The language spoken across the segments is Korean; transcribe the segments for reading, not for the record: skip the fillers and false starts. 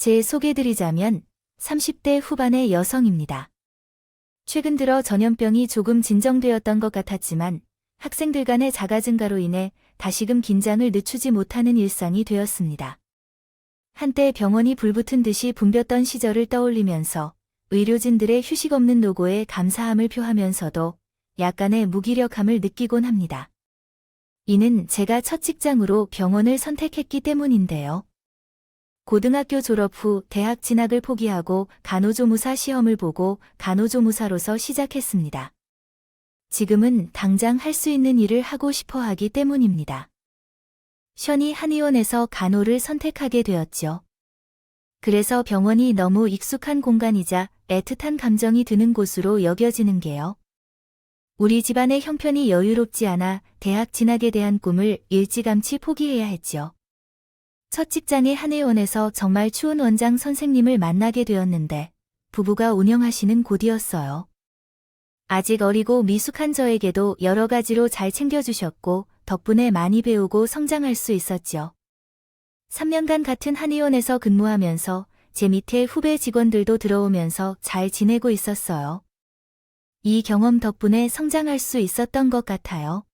소개드리자면 30대 후반의 여성입니다. 최근 들어 전염병이 조금 진정되었던 것 같았지만 학생들 간의 자가 증가로 인해 다시금 긴장을 늦추지 못하는 일상이 되었습니다. 한때 병원이 불붙은 듯이 붐볐던 시절을 떠올리면서 의료진들의 휴식 없는 노고에 감사함을 표하면서도 약간의 무기력함을 느끼곤 합니다. 이는 제가 첫 직장으로 병원을 선택했기 때문인데요. 고등학교 졸업 후 대학 진학을 포기하고 간호조무사 시험을 보고 간호조무사로서 시작했습니다. 지금은 당장 할 수 있는 일을 하고 싶어 하기 때문입니다. 션이 한의원에서 간호를 선택하게 되었죠. 그래서 병원이 너무 익숙한 공간이자 애틋한 감정이 드는 곳으로 여겨지는 게요. 우리 집안의 형편이 여유롭지 않아 대학 진학에 대한 꿈을 일찌감치 포기해야 했죠. 첫 직장의 한의원에서 정말 추운 원장 선생님을 만나게 되었는데 부부가 운영하시는 곳이었어요. 아직 어리고 미숙한 저에게도 여러 가지로 잘 챙겨주셨고 덕분에 많이 배우고 성장할 수 있었죠. 3년간 같은 한의원에서 근무하면서 제 밑에 후배 직원들도 들어오면서 잘 지내고 있었어요. 이 경험 덕분에 성장할 수 있었던 것 같아요.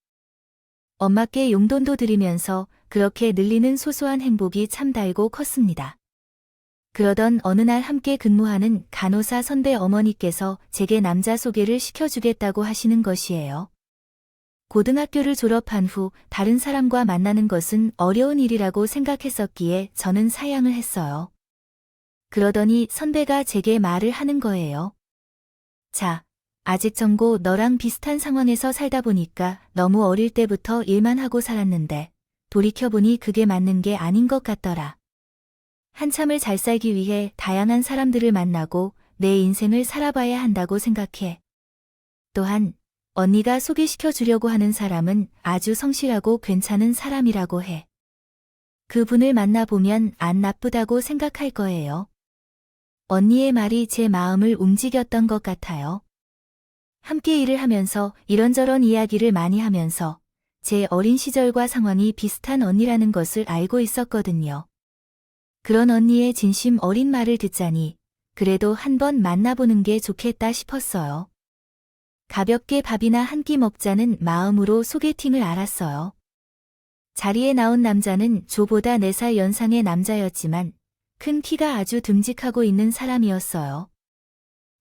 엄마께 용돈도 드리면서 그렇게 늘리는 소소한 행복이 참 달고 컸습니다. 그러던 어느 날 함께 근무하는 간호사 선배 어머니께서 제게 남자 소개를 시켜주겠다고 하시는 것이에요. 고등학교를 졸업한 후 다른 사람과 만나는 것은 어려운 일이라고 생각했었기에 저는 사양을 했어요. 그러더니 선배가 제게 말을 하는 거예요. 자, 아직 정고 너랑 비슷한 상황에서 살다 보니까 너무 어릴 때부터 일만 하고 살았는데 돌이켜보니 그게 맞는 게 아닌 것 같더라. 한참을 잘 살기 위해 다양한 사람들을 만나고 내 인생을 살아봐야 한다고 생각해. 또한 언니가 소개시켜 주려고 하는 사람은 아주 성실하고 괜찮은 사람이라고 해. 그분을 만나보면 안 나쁘다고 생각할 거예요. 언니의 말이 제 마음을 움직였던 것 같아요. 함께 일을 하면서 이런저런 이야기를 많이 하면서 제 어린 시절과 상황이 비슷한 언니라는 것을 알고 있었거든요. 그런 언니의 진심 어린 말을 듣자니 그래도 한번 만나보는 게 좋겠다 싶었어요. 가볍게 밥이나 한 끼 먹자는 마음으로 소개팅을 알았어요. 자리에 나온 남자는 조보다 4살 연상의 남자였지만 큰 키가 아주 듬직하고 있는 사람이었어요.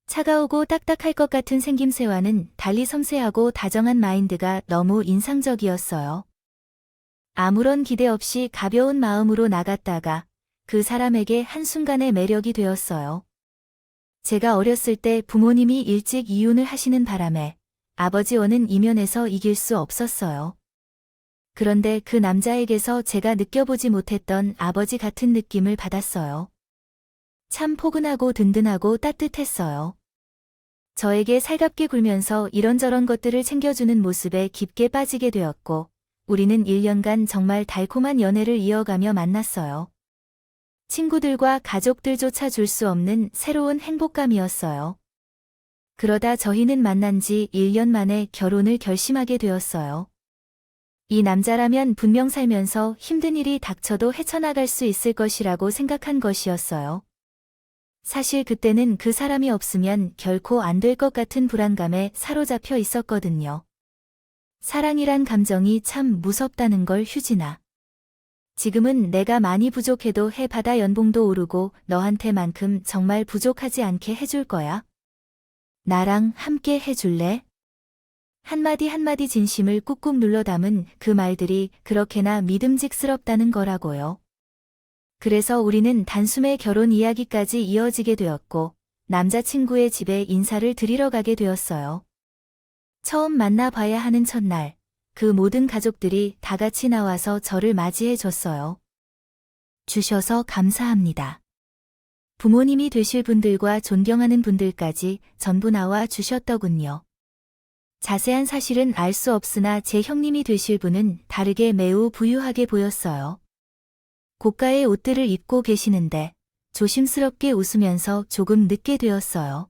차가우고 딱딱할 것 같은 생김새와는 달리 섬세하고 다정한 마인드가 너무 인상적이었어요. 아무런 기대 없이 가벼운 마음으로 나갔다가 그 사람에게 한순간에 매력이 되었어요. 제가 어렸을 때 부모님이 일찍 이혼을 하시는 바람에 아버지와는 이면에서 이길 수 없었어요. 그런데 그 남자에게서 제가 느껴보지 못했던 아버지 같은 느낌을 받았어요. 참 포근하고 든든하고 따뜻했어요. 저에게 살갑게 굴면서 이런저런 것들을 챙겨주는 모습에 깊게 빠지게 되었고 우리는 1년간 정말 달콤한 연애를 이어가며 만났어요. 친구들과 가족들조차 줄 수 없는 새로운 행복감이었어요. 그러다 저희는 만난 지 1년 만에 결혼을 결심하게 되었어요. 이 남자라면 분명 살면서 힘든 일이 닥쳐도 헤쳐나갈 수 있을 것이라고 생각한 것이었어요. 사실 그때는 그 사람이 없으면 결코 안 될 것 같은 불안감에 사로잡혀 있었거든요. 사랑이란 감정이 참 무섭다는 걸 휴지나. 지금은 내가 많이 부족해도 해바다 연봉도 오르고 너한테만큼 정말 부족하지 않게 해줄 거야. 나랑 함께 해줄래? 한마디 한마디 진심을 꾹꾹 눌러 담은 그 말들이 그렇게나 믿음직스럽다는 거라고요. 그래서 우리는 단숨에 결혼 이야기까지 이어지게 되었고 남자친구의 집에 인사를 드리러 가게 되었어요. 처음 만나봐야 하는 첫날, 그 모든 가족들이 다 같이 나와서 저를 맞이해 줬어요. 주셔서 감사합니다. 부모님이 되실 분들과 존경하는 분들까지 전부 나와 주셨더군요. 자세한 사실은 알 수 없으나 제 형님이 되실 분은 다르게 매우 부유하게 보였어요. 고가의 옷들을 입고 계시는데 조심스럽게 웃으면서 조금 늦게 되었어요.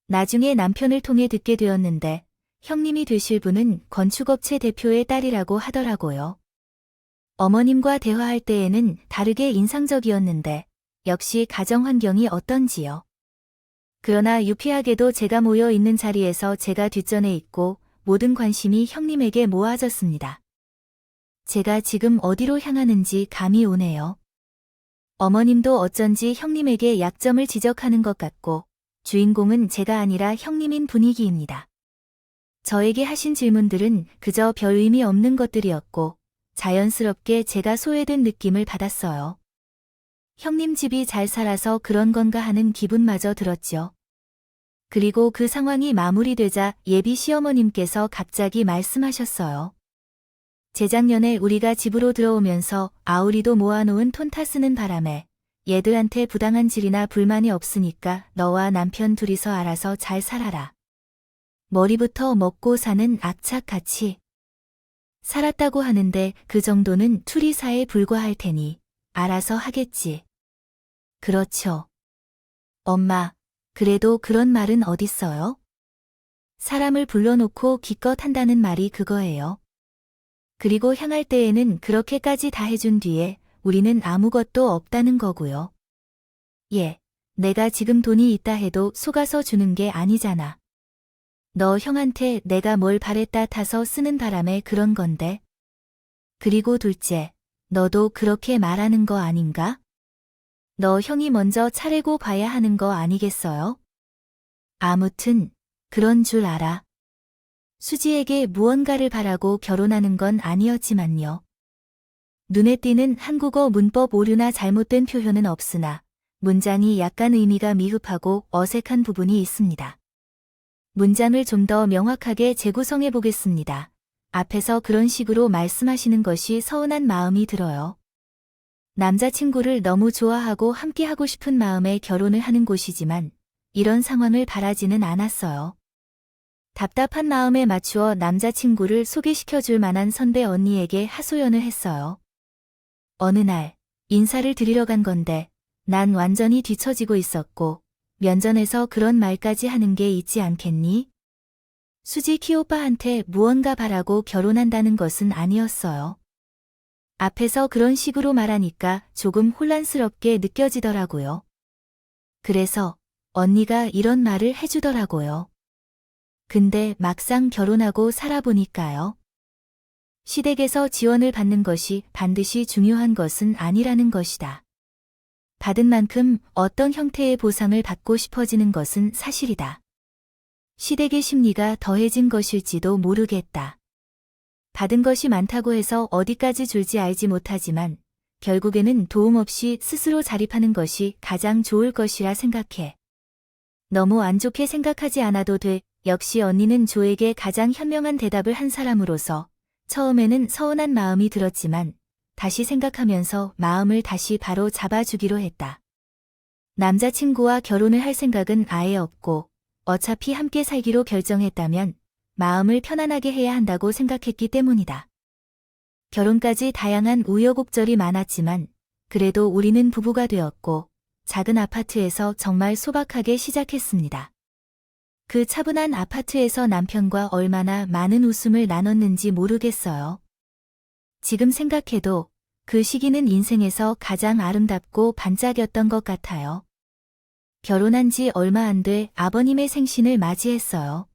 나중에 남편을 통해 듣게 되었는데 형님이 되실 분은 건축업체 대표의 딸이라고 하더라고요. 어머님과 대화할 때에는 다르게 인상적이었는데 역시 가정 환경이 어떤지요. 그러나 유쾌하게도 제가 모여 있는 자리에서 제가 뒷전에 있고 모든 관심이 형님에게 모아졌습니다. 제가 지금 어디로 향하는지 감이 오네요. 어머님도 어쩐지 형님에게 약점을 지적하는 것 같고 주인공은 제가 아니라 형님인 분위기입니다. 저에게 하신 질문들은 그저 별 의미 없는 것들이었고 자연스럽게 제가 소외된 느낌을 받았어요. 형님 집이 잘 살아서 그런 건가 하는 기분마저 들었죠. 그리고 그 상황이 마무리되자 예비 시어머님께서 갑자기 말씀하셨어요. 재작년에 우리가 집으로 들어오면서 아우리도 모아놓은 톤타 쓰는 바람에 얘들한테 부당한 질이나 불만이 없으니까 너와 남편 둘이서 알아서 잘 살아라. 머리부터 먹고 사는 악착같이 살았다고 하는데 그 정도는 투리사에 불과할 테니 알아서 하겠지. 그렇죠. 엄마, 그래도 그런 말은 어딨어요? 사람을 불러놓고 기껏 한다는 말이 그거예요. 그리고 향할 때에는 그렇게까지 다 해준 뒤에 우리는 아무것도 없다는 거고요. 예, 내가 지금 돈이 있다 해도 속아서 주는 게 아니잖아. 너 형한테 내가 뭘 바랬다 타서 쓰는 바람에 그런 건데. 그리고 둘째, 너도 그렇게 말하는 거 아닌가? 너 형이 먼저 차리고 봐야 하는 거 아니겠어요? 아무튼 그런 줄 알아. 수지에게 무언가를 바라고 결혼하는 건 아니었지만요. 눈에 띄는 한국어 문법 오류나 잘못된 표현은 없으나 문장이 약간 의미가 미흡하고 어색한 부분이 있습니다. 문장을 좀 더 명확하게 재구성해 보겠습니다. 앞에서 그런 식으로 말씀하시는 것이 서운한 마음이 들어요. 남자친구를 너무 좋아하고 함께하고 싶은 마음에 결혼을 하는 곳이지만 이런 상황을 바라지는 않았어요. 답답한 마음에 맞추어 남자친구를 소개시켜줄 만한 선배 언니에게 하소연을 했어요. 어느 날 인사를 드리러 간 건데 난 완전히 뒤처지고 있었고 면전에서 그런 말까지 하는 게 있지 않겠니? 수지 키오빠한테 무언가 바라고 결혼한다는 것은 아니었어요. 앞에서 그런 식으로 말하니까 조금 혼란스럽게 느껴지더라고요. 그래서 언니가 이런 말을 해주더라고요. 근데 막상 결혼하고 살아보니까요. 시댁에서 지원을 받는 것이 반드시 중요한 것은 아니라는 것이다. 받은 만큼 어떤 형태의 보상을 받고 싶어지는 것은 사실이다. 시댁의 심리가 더해진 것일지도 모르겠다. 받은 것이 많다고 해서 어디까지 줄지 알지 못하지만 결국에는 도움 없이 스스로 자립하는 것이 가장 좋을 것이라 생각해. 너무 안 좋게 생각하지 않아도 돼. 역시 언니는 조에게 가장 현명한 대답을 한 사람으로서 처음에는 서운한 마음이 들었지만 다시 생각하면서 마음을 다시 바로 잡아주기로 했다. 남자친구와 결혼을 할 생각은 아예 없고 어차피 함께 살기로 결정했다면 마음을 편안하게 해야 한다고 생각했기 때문이다. 결혼까지 다양한 우여곡절이 많았지만 그래도 우리는 부부가 되었고 작은 아파트에서 정말 소박하게 시작했습니다. 그 차분한 아파트에서 남편과 얼마나 많은 웃음을 나눴는지 모르겠어요. 지금 생각해도 그 시기는 인생에서 가장 아름답고 반짝였던 것 같아요. 결혼한 지 얼마 안 돼 아버님의 생신을 맞이했어요.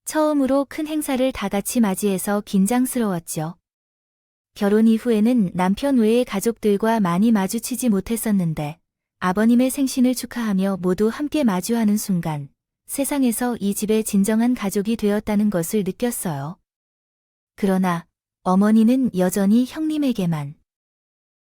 처음으로 큰 행사를 다 같이 맞이해서 긴장스러웠죠. 결혼 이후에는 남편 외의 가족들과 많이 마주치지 못했었는데 아버님의 생신을 축하하며 모두 함께 마주하는 순간 세상에서 이 집의 진정한 가족이 되었다는 것을 느꼈어요. 그러나 어머니는 여전히 형님에게만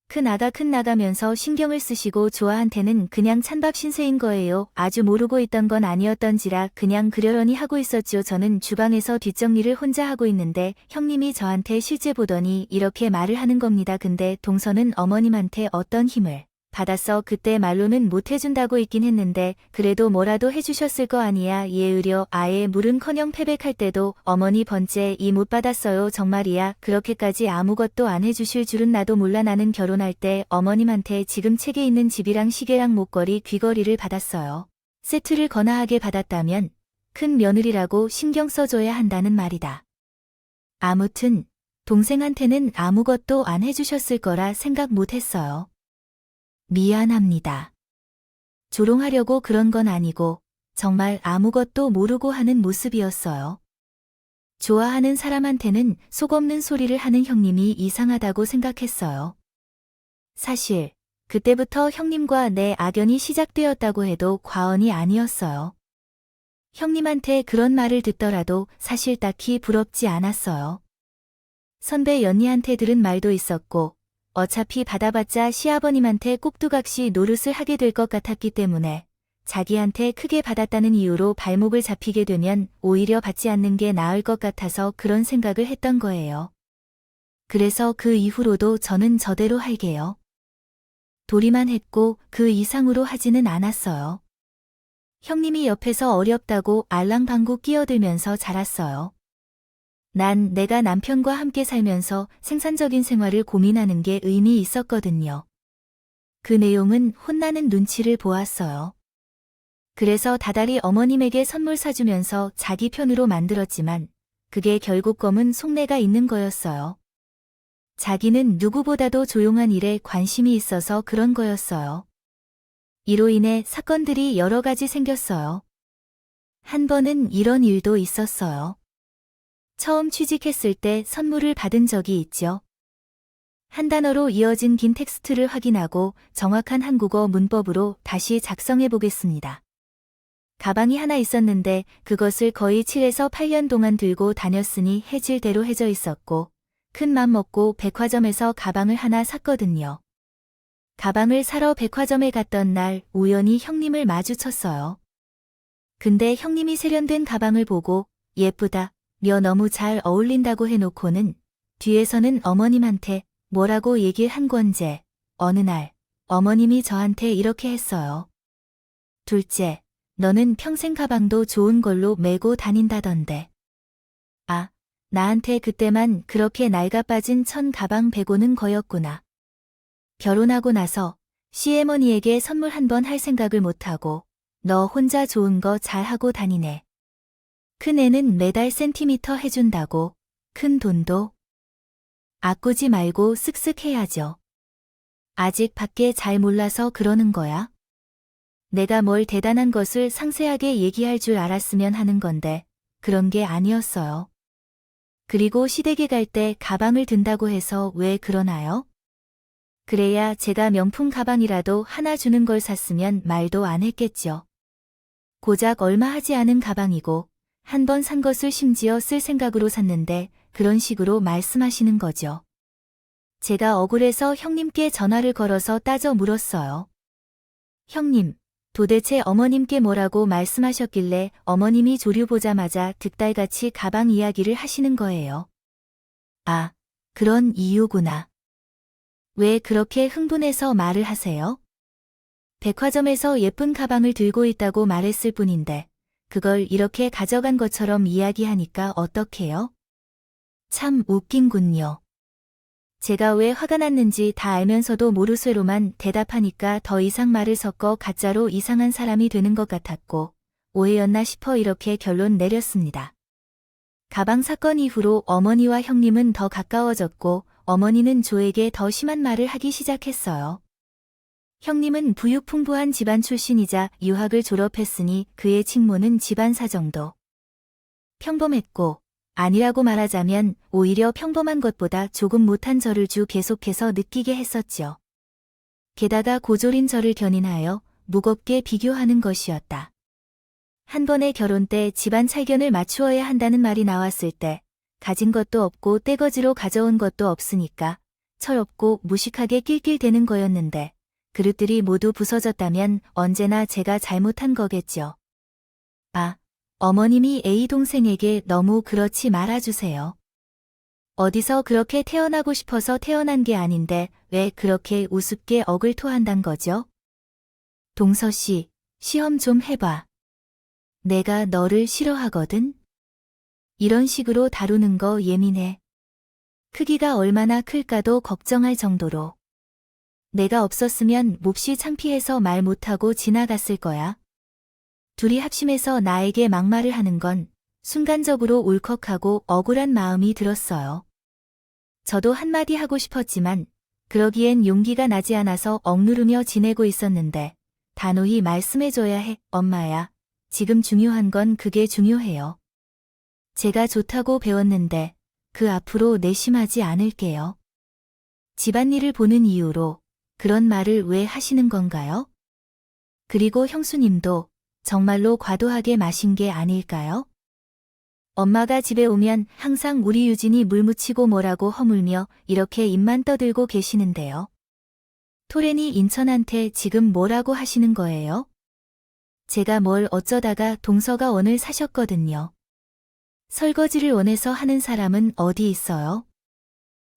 큰 나가면서 신경을 쓰시고 조아한테는 그냥 찬밥 신세인 거예요. 아주 모르고 있던 건 아니었던지라 그냥 그러려니 하고 있었죠. 저는 주방에서 뒷정리를 혼자 하고 있는데 형님이 저한테 실제 보더니 이렇게 말을 하는 겁니다. 근데 동서는 어머님한테 어떤 힘을 받았어. 그때 말로는 못 해준다고 있긴 했는데 그래도 뭐라도 해주셨을 거 아니야. 예으려 아예 물은커녕 패백할 때도 어머니 번째 이 못 받았어요. 정말이야. 그렇게까지 아무것도 안 해주실 줄은 나도 몰라. 나는 결혼할 때 어머님한테 지금 책에 있는 집이랑 시계랑 목걸이 귀걸이를 받았어요. 세트를 거나하게 받았다면 큰 며느리라고 신경 써줘야 한다는 말이다. 아무튼 동생한테는 아무것도 안 해주셨을 거라 생각 못했어요. 미안합니다. 조롱하려고 그런 건 아니고 정말 아무것도 모르고 하는 모습이었어요. 좋아하는 사람한테는 속 없는 소리를 하는 형님이 이상하다고 생각했어요. 사실 그때부터 형님과 내 악연이 시작되었다고 해도 과언이 아니었어요. 형님한테 그런 말을 듣더라도 사실 딱히 부럽지 않았어요. 선배 연희한테 들은 말도 있었고 어차피 받아봤자 시아버님한테 꼭두각시 노릇을 하게 될 것 같았기 때문에 자기한테 크게 받았다는 이유로 발목을 잡히게 되면 오히려 받지 않는 게 나을 것 같아서 그런 생각을 했던 거예요. 그래서 그 이후로도 저는 저대로 할게요. 도리만 했고 그 이상으로 하지는 않았어요. 형님이 옆에서 어렵다고 알랑방구 끼어들면서 자랐어요. 난 내가 남편과 함께 살면서 생산적인 생활을 고민하는 게 의미 있었거든요. 그 내용은 혼나는 눈치를 보았어요. 그래서 다달이 어머님에게 선물 사주면서 자기 편으로 만들었지만 그게 결국 검은 속내가 있는 거였어요. 자기는 누구보다도 조용한 일에 관심이 있어서 그런 거였어요. 이로 인해 사건들이 여러 가지 생겼어요. 한 번은 이런 일도 있었어요. 처음 취직했을 때 선물을 받은 적이 있죠. 한 단어로 이어진 긴 텍스트를 확인하고 정확한 한국어 문법으로 다시 작성해 보겠습니다. 가방이 하나 있었는데 그것을 거의 7에서 8년 동안 들고 다녔으니 해질대로 해져 있었고 큰 맘 먹고 백화점에서 가방을 하나 샀거든요. 가방을 사러 백화점에 갔던 날 우연히 형님을 마주쳤어요. 근데 형님이 세련된 가방을 보고 예쁘다, 며 너무 잘 어울린다고 해놓고는 뒤에서는 어머님한테 뭐라고 얘기를 한 건지 어느 날 어머님이 저한테 이렇게 했어요. 둘째, 너는 평생 가방도 좋은 걸로 메고 다닌다던데. 아, 나한테 그때만 그렇게 낡아 빠진 천 가방 베고는 거였구나. 결혼하고 나서 시어머니에게 선물 한 번 할 생각을 못하고 너 혼자 좋은 거 잘하고 다니네. 큰 애는 매달 센티미터 해준다고 큰 돈도 아끼지 말고 쓱쓱 해야죠. 아직 밖에 잘 몰라서 그러는 거야? 내가 뭘 대단한 것을 상세하게 얘기할 줄 알았으면 하는 건데 그런 게 아니었어요. 그리고 시댁에 갈 때 가방을 든다고 해서 왜 그러나요? 그래야 제가 명품 가방이라도 하나 주는 걸 샀으면 말도 안 했겠죠. 고작 얼마 하지 않은 가방이고 한 번 산 것을 심지어 쓸 생각으로 샀는데 그런 식으로 말씀하시는 거죠. 제가 억울해서 형님께 전화를 걸어서 따져 물었어요. 형님, 도대체 어머님께 뭐라고 말씀하셨길래 어머님이 조류 보자마자 득달같이 가방 이야기를 하시는 거예요. 아, 그런 이유구나. 왜 그렇게 흥분해서 말을 하세요? 백화점에서 예쁜 가방을 들고 있다고 말했을 뿐인데 그걸 이렇게 가져간 것처럼 이야기하니까 어떡해요? 참 웃긴군요. 제가 왜 화가 났는지 다 알면서도 모르쇠로만 대답하니까 더 이상 말을 섞어 가짜로 이상한 사람이 되는 것 같았고 오해였나 싶어 이렇게 결론 내렸습니다. 가방 사건 이후로 어머니와 형님은 더 가까워졌고 어머니는 조에게 더 심한 말을 하기 시작했어요. 형님은 부유풍부한 집안 출신이자 유학을 졸업했으니 그의 직모는 집안 사정도 평범했고 아니라고 말하자면 오히려 평범한 것보다 조금 못한 저를 계속해서 느끼게 했었죠. 게다가 고졸인 저를 견인하여 무겁게 비교하는 것이었다. 한 번의 결혼 때 집안 찰견을 맞추어야 한다는 말이 나왔을 때 가진 것도 없고 떼거지로 가져온 것도 없으니까 철없고 무식하게 낄낄대는 거였는데 그릇들이 모두 부서졌다면 언제나 제가 잘못한 거겠죠. 아, 어머님이 A 동생에게 너무 그렇지 말아주세요. 어디서 그렇게 태어나고 싶어서 태어난 게 아닌데 왜 그렇게 우습게 억을 토한단 거죠? 동서 씨, 시험 좀 해봐. 내가 너를 싫어하거든? 이런 식으로 다루는 거 예민해. 크기가 얼마나 클까도 걱정할 정도로. 내가 없었으면 몹시 창피해서 말 못하고 지나갔을 거야. 둘이 합심해서 나에게 막말을 하는 건 순간적으로 울컥하고 억울한 마음이 들었어요. 저도 한마디 하고 싶었지만 그러기엔 용기가 나지 않아서 억누르며 지내고 있었는데 단호히 말씀해줘야 해. 엄마야, 지금 중요한 건 그게 중요해요. 제가 좋다고 배웠는데 그 앞으로 내심하지 않을게요. 집안일을 보는 이유로 그런 말을 왜 하시는 건가요? 그리고 형수님도 정말로 과도하게 마신 게 아닐까요? 엄마가 집에 오면 항상 우리 유진이 물 묻히고 뭐라고 허물며 이렇게 입만 떠들고 계시는데요. 토렌이 인천한테 지금 뭐라고 하시는 거예요? 제가 뭘 어쩌다가 동서가 원을 사셨거든요. 설거지를 원해서 하는 사람은 어디 있어요?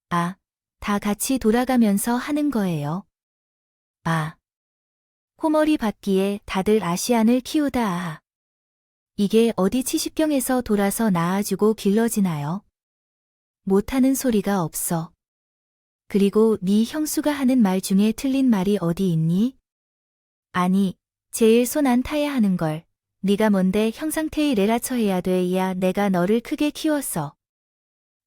아, 다 같이 돌아가면서 하는 거예요. 아, 호머리 받기에 다들 아시안을 키우다. 아. 이게 어디 치식경에서 돌아서 낳아주고 길러지나요? 못하는 소리가 없어. 그리고 네 형수가 하는 말 중에 틀린 말이 어디 있니? 아니, 제일 손 안 타야 하는 걸. 네가 뭔데 형상태의 레라처 해야 돼. 야, 내가 너를 크게 키웠어.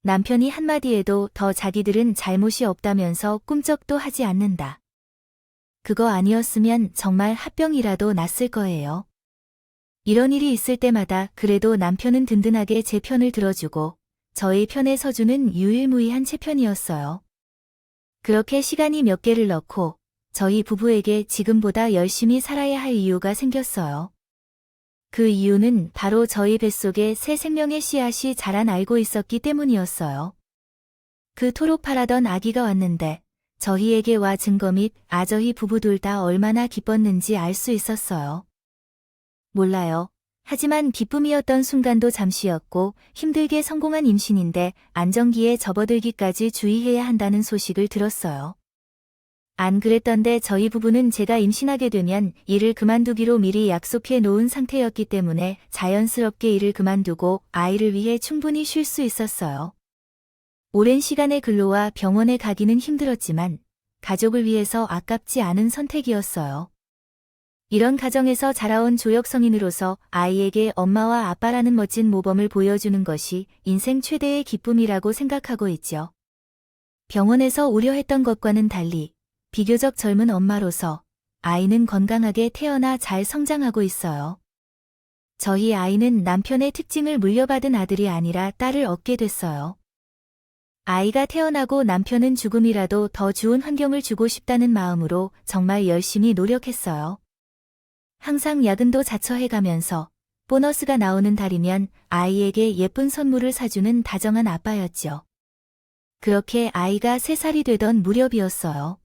남편이 한마디에도 더 자기들은 잘못이 없다면서 꿈쩍도 하지 않는다. 그거 아니었으면 정말 합병이라도 났을 거예요. 이런 일이 있을 때마다 그래도 남편은 든든하게 제 편을 들어주고 저의 편에 서주는 유일무이한 제 편이었어요. 그렇게 시간이 몇 개를 넣고 저희 부부에게 지금보다 열심히 살아야 할 이유가 생겼어요. 그 이유는 바로 저희 뱃속에 새 생명의 씨앗이 자란 알고 있었기 때문이었어요. 그토록 바라던 아기가 왔는데 저희에게 와 증거 및 아저희 부부 둘 다 얼마나 기뻤는지 알 수 있었어요. 몰라요. 하지만 기쁨이었던 순간도 잠시였고 힘들게 성공한 임신인데 안정기에 접어들기까지 주의해야 한다는 소식을 들었어요. 안 그랬던데 저희 부부는 제가 임신하게 되면 일을 그만두기로 미리 약속해 놓은 상태였기 때문에 자연스럽게 일을 그만두고 아이를 위해 충분히 쉴 수 있었어요. 오랜 시간의 근로와 병원에 가기는 힘들었지만 가족을 위해서 아깝지 않은 선택이었어요. 이런 가정에서 자라온 조역 성인으로서 아이에게 엄마와 아빠라는 멋진 모범을 보여주는 것이 인생 최대의 기쁨이라고 생각하고 있죠. 병원에서 우려했던 것과는 달리 비교적 젊은 엄마로서 아이는 건강하게 태어나 잘 성장하고 있어요. 저희 아이는 남편의 특징을 물려받은 아들이 아니라 딸을 얻게 됐어요. 아이가 태어나고 남편은 죽음이라도 더 좋은 환경을 주고 싶다는 마음으로 정말 열심히 노력했어요. 항상 야근도 자처해가면서 보너스가 나오는 달이면 아이에게 예쁜 선물을 사주는 다정한 아빠였죠. 그렇게 아이가 3살이 되던 무렵이었어요.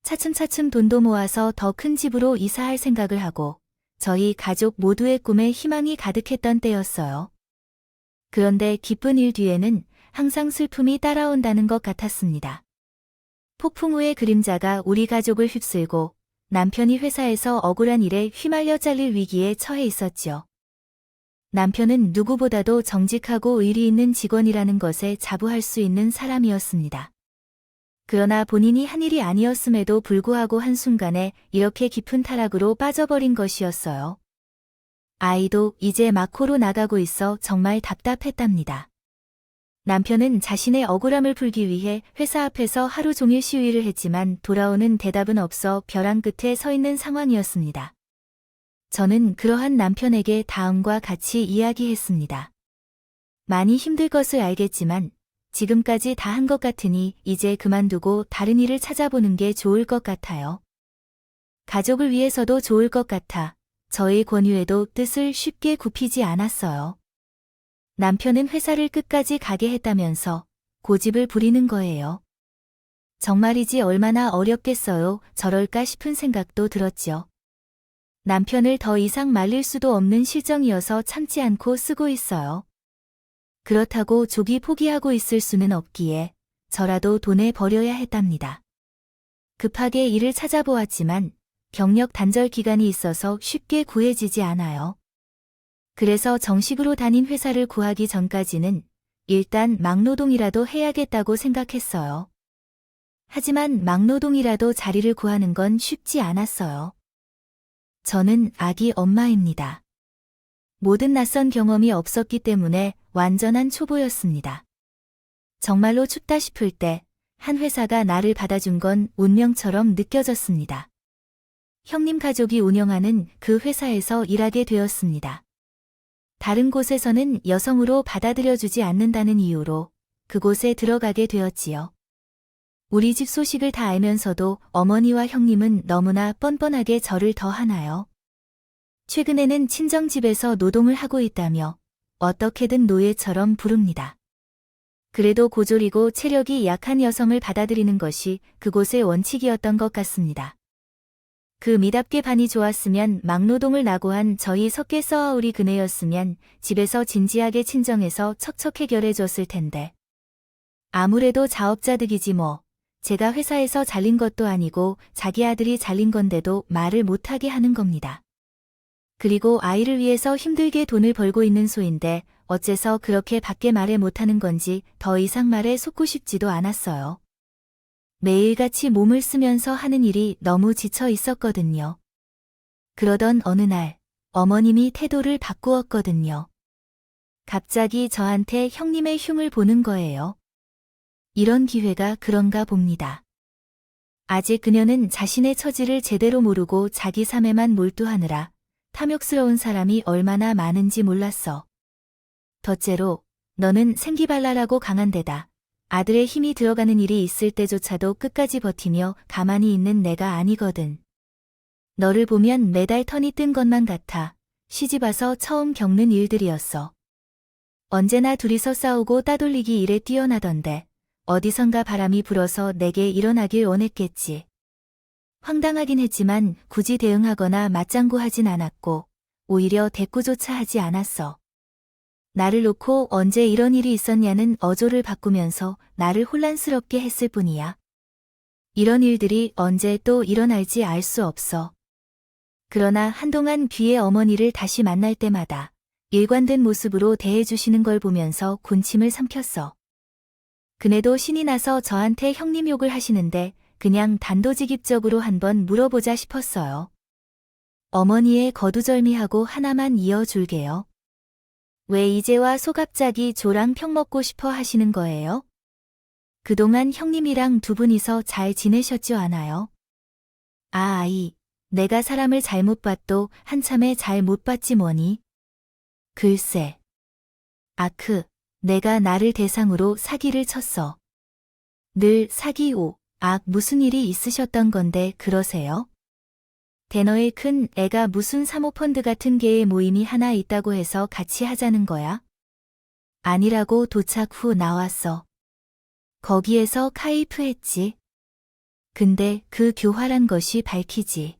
차츰차츰 돈도 모아서 더 큰 집으로 이사할 생각을 하고 저희 가족 모두의 꿈에 희망이 가득했던 때였어요. 그런데 기쁜 일 뒤에는 항상 슬픔이 따라온다는 것 같았습니다. 폭풍 우의 그림자가 우리 가족을 휩쓸고 남편이 회사에서 억울한 일에 휘말려 잘릴 위기에 처해 있었죠. 남편은 누구보다도 정직하고 의리 있는 직원이라는 것에 자부할 수 있는 사람이었습니다. 그러나 본인이 한 일이 아니었음에도 불구하고 한순간에 이렇게 깊은 타락으로 빠져버린 것이었어요. 아이도 이제 막 코로 나가고 있어 정말 답답했답니다. 남편은 자신의 억울함을 풀기 위해 회사 앞에서 하루 종일 시위를 했지만 돌아오는 대답은 없어 벼랑 끝에 서 있는 상황이었습니다. 저는 그러한 남편에게 다음과 같이 이야기했습니다. 많이 힘들 것을 알겠지만 지금까지 다 한 것 같으니 이제 그만두고 다른 일을 찾아보는 게 좋을 것 같아요. 가족을 위해서도 좋을 것 같아 저의 권유에도 뜻을 쉽게 굽히지 않았어요. 남편은 회사를 끝까지 가게 했다면서 고집을 부리는 거예요. 정말이지 얼마나 어렵겠어요. 저럴까 싶은 생각도 들었죠. 남편을 더 이상 말릴 수도 없는 실정이어서 참지 않고 쓰고 있어요. 그렇다고 조기 포기하고 있을 수는 없기에 저라도 돈에 버려야 했답니다. 급하게 일을 찾아보았지만 경력 단절 기간이 있어서 쉽게 구해지지 않아요. 그래서 정식으로 다닌 회사를 구하기 전까지는 일단 막노동이라도 해야겠다고 생각했어요. 하지만 막노동이라도 자리를 구하는 건 쉽지 않았어요. 저는 아기 엄마입니다. 모든 낯선 경험이 없었기 때문에 완전한 초보였습니다. 정말로 춥다 싶을 때 한 회사가 나를 받아준 건 운명처럼 느껴졌습니다. 형님 가족이 운영하는 그 회사에서 일하게 되었습니다. 다른 곳에서는 여성으로 받아들여주지 않는다는 이유로 그곳에 들어가게 되었지요. 우리 집 소식을 다 알면서도 어머니와 형님은 너무나 뻔뻔하게 저를 더하나요? 최근에는 친정집에서 노동을 하고 있다며 어떻게든 노예처럼 부릅니다. 그래도 고졸이고 체력이 약한 여성을 받아들이는 것이 그곳의 원칙이었던 것 같습니다. 그 미답게 반이 좋았으면 막노동을 낙오한 저희 석계 써아우리 그네였으면 집에서 진지하게 친정해서 척척 해결해줬을 텐데. 아무래도 자업자득이지 뭐. 제가 회사에서 잘린 것도 아니고 자기 아들이 잘린 건데도 말을 못하게 하는 겁니다. 그리고 아이를 위해서 힘들게 돈을 벌고 있는 소인데 어째서 그렇게 밖에 말을 못하는 건지 더 이상 말에 쏟고 싶지도 않았어요. 매일같이 몸을 쓰면서 하는 일이 너무 지쳐 있었거든요. 그러던 어느 날 어머님이 태도를 바꾸었거든요. 갑자기 저한테 형님의 흉을 보는 거예요. 이런 기회가 그런가 봅니다. 아직 그녀는 자신의 처지를 제대로 모르고 자기 삶에만 몰두하느라 탐욕스러운 사람이 얼마나 많은지 몰랐어. 덧째로 너는 생기발랄하고 강한 데다 아들의 힘이 들어가는 일이 있을 때조차도 끝까지 버티며 가만히 있는 내가 아니거든. 너를 보면 매달 턴이 뜬 것만 같아. 시집와서 처음 겪는 일들이었어. 언제나 둘이서 싸우고 따돌리기 일에 뛰어나던데 어디선가 바람이 불어서 내게 일어나길 원했겠지. 황당하긴 했지만 굳이 대응하거나 맞장구하진 않았고 오히려 대꾸조차 하지 않았어. 나를 놓고 언제 이런 일이 있었냐는 어조를 바꾸면서 나를 혼란스럽게 했을 뿐이야. 이런 일들이 언제 또 일어날지 알 수 없어. 그러나 한동안 귀의 어머니를 다시 만날 때마다 일관된 모습으로 대해주시는 걸 보면서 군침을 삼켰어. 그네도 신이 나서 저한테 형님 욕을 하시는데 그냥 단도직입적으로 한번 물어보자 싶었어요. 어머니의 거두절미하고 하나만 이어줄게요. 왜 이제와 소갑자기 조랑 평 먹고 싶어 하시는 거예요? 그동안 형님이랑 두 분이서 잘 지내셨죠 않아요? 아 아이, 내가 사람을 잘못 봤도 한참에 잘 못 봤지 뭐니? 글쎄. 아크, 내가 나를 대상으로 사기를 쳤어. 늘 사기오, 무슨 일이 있으셨던 건데 그러세요? 대너의 큰 애가 무슨 사모펀드 같은 개의 모임이 하나 있다고 해서 같이 하자는 거야? 아니라고 도착 후 나왔어. 거기에서 카이프했지. 근데 그 교활한 것이 밝히지.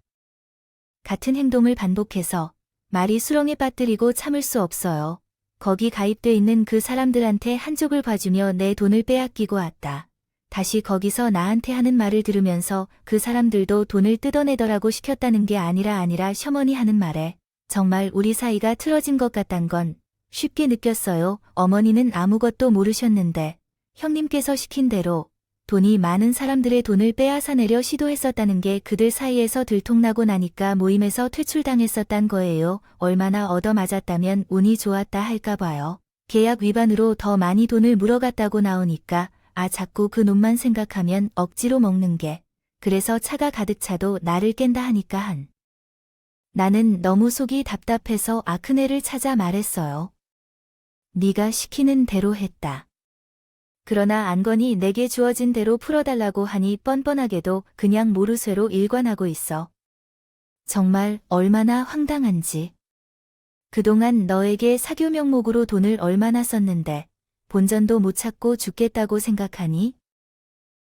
같은 행동을 반복해서 말이 수렁에 빠뜨리고 참을 수 없어요. 거기 가입돼 있는 그 사람들한테 한쪽을 봐주며 내 돈을 빼앗기고 왔다. 다시 거기서 나한테 하는 말을 들으면서 그 사람들도 돈을 뜯어내더라고 시켰다는 게 아니라 셔머니 하는 말에 정말 우리 사이가 틀어진 것 같단 건 쉽게 느꼈어요. 어머니는 아무것도 모르셨는데 형님께서 시킨 대로 돈이 많은 사람들의 돈을 빼앗아내려 시도했었다는 게 그들 사이에서 들통나고 나니까 모임에서 퇴출당했었단 거예요. 얼마나 얻어맞았다면 운이 좋았다 할까 봐요. 계약 위반으로 더 많이 돈을 물어갔다고 나오니까 자꾸 그 놈만 생각하면 억지로 먹는 게 그래서 차가 가득 차도 나를 깬다 하니까 나는 너무 속이 답답해서 아크네를 찾아 말했어요. 네가 시키는 대로 했다. 그러나 안건이 내게 주어진 대로 풀어달라고 하니 뻔뻔하게도 그냥 모르쇠로 일관하고 있어. 정말 얼마나 황당한지. 그동안 너에게 사교 명목으로 돈을 얼마나 썼는데 본전도 못 찾고 죽겠다고 생각하니?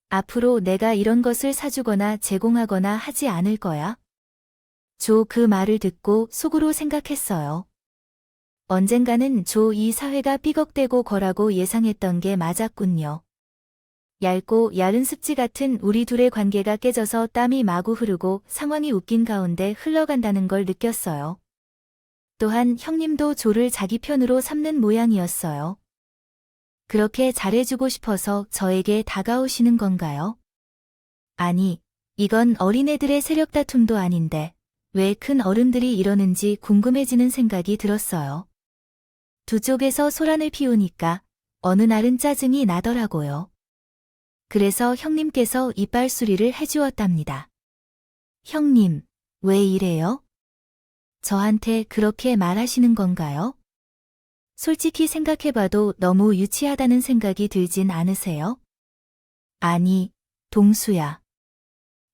앞으로 내가 이런 것을 사주거나 제공하거나 하지 않을 거야? 조 그 말을 듣고 속으로 생각했어요. 언젠가는 조 이 사회가 삐걱대고 거라고 예상했던 게 맞았군요. 얇고 야른 습지 같은 우리 둘의 관계가 깨져서 땀이 마구 흐르고 상황이 웃긴 가운데 흘러간다는 걸 느꼈어요. 또한 형님도 조를 자기 편으로 삼는 모양이었어요. 그렇게 잘해주고 싶어서 저에게 다가오시는 건가요? 아니, 이건 어린애들의 세력 다툼도 아닌데 왜 큰 어른들이 이러는지 궁금해지는 생각이 들었어요. 두 쪽에서 소란을 피우니까 어느 날은 짜증이 나더라고요. 그래서 형님께서 이빨 수리를 해주었답니다. 형님, 왜 이래요? 저한테 그렇게 말하시는 건가요? 솔직히 생각해봐도 너무 유치하다는 생각이 들진 않으세요? 아니, 동수야.